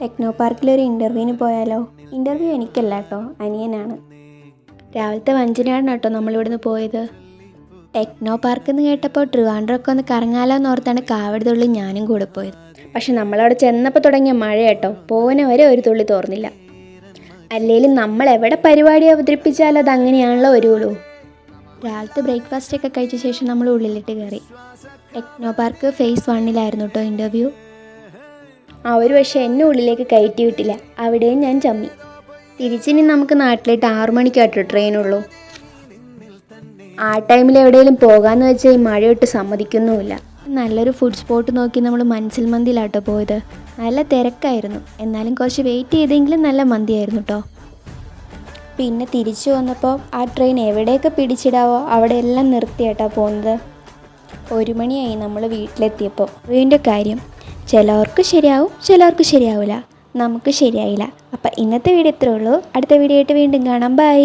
Techno പാർക്കിലൊരു ഇൻ്റർവ്യൂവിന് പോയാലോ? Interview എനിക്കല്ല കേട്ടോ, അനിയനാണ്. രാവിലത്തെ 5-നാണ് കേട്ടോ നമ്മളിവിടുന്ന് പോയത്. ടെക്നോ പാർക്ക് എന്ന് കേട്ടപ്പോൾ ട്രിവാൻഡ്രമൊക്കെ ഒന്ന് കറങ്ങാലോ എന്നോർത്താണ് കാവടി തുള്ളി ഞാനും കൂടെ പോയത്. പക്ഷെ നമ്മളവിടെ ചെന്നപ്പോൾ തുടങ്ങിയ മഴ കേട്ടോ, പോവനെ വരെ ഒരു തുള്ളി തോർന്നില്ല. അല്ലെങ്കിലും നമ്മൾ എവിടെ പരിപാടി അവതരിപ്പിച്ചാലും അത് അങ്ങനെയാണല്ലോ വരുള്ളൂ. രാവിലത്തെ ബ്രേക്ക്ഫാസ്റ്റൊക്കെ കഴിച്ച ശേഷം നമ്മൾ ഉള്ളിലിട്ട് കയറി. ടെക്നോ പാർക്ക് ഫേസ് 1-ലായിരുന്നു കേട്ടോ ഇൻ്റർവ്യൂ. അവർ പക്ഷേ എന്നെ ഉള്ളിലേക്ക് കയറ്റി വിട്ടില്ല. അവിടെയും ഞാൻ ചമ്മി. തിരിച്ചിനി നമുക്ക് നാട്ടിലേക്ക് 6 മണിക്കാട്ടോ ട്രെയിനുള്ളൂ. ആ ടൈമിൽ എവിടെയെങ്കിലും പോകാമെന്ന് വെച്ചാൽ ഈ മഴയൊട്ട് സമ്മതിക്കുന്നുമില്ല. നല്ലൊരു ഫുഡ് സ്പോട്ട് നോക്കി നമ്മൾ മൻസിൽ മന്തിയിലാട്ടോ പോയത്. നല്ല തിരക്കായിരുന്നു, എന്നാലും കുറച്ച് വെയിറ്റ് ചെയ്തെങ്കിലും നല്ല മന്തിയായിരുന്നു കേട്ടോ. പിന്നെ തിരിച്ചു വന്നപ്പോൾ ആ ട്രെയിൻ എവിടെയൊക്കെ പിടിച്ചിടാവോ അവിടെയെല്ലാം നിർത്തിയാട്ടോ പോകുന്നത്. 1 മണിയായി നമ്മൾ വീട്ടിലെത്തിയപ്പോൾ. വീണ്ടും കാര്യം, ചിലവർക്ക് ശരിയാവും, ചിലവർക്ക് ശരിയാവില്ല. നമുക്ക് ശരിയായില്ല. അപ്പം ഇന്നത്തെ വീഡിയോ ഇത്രേ ഉള്ളൂ. അടുത്ത വീഡിയോ ആയിട്ട് വീണ്ടും കാണാം. ബൈ.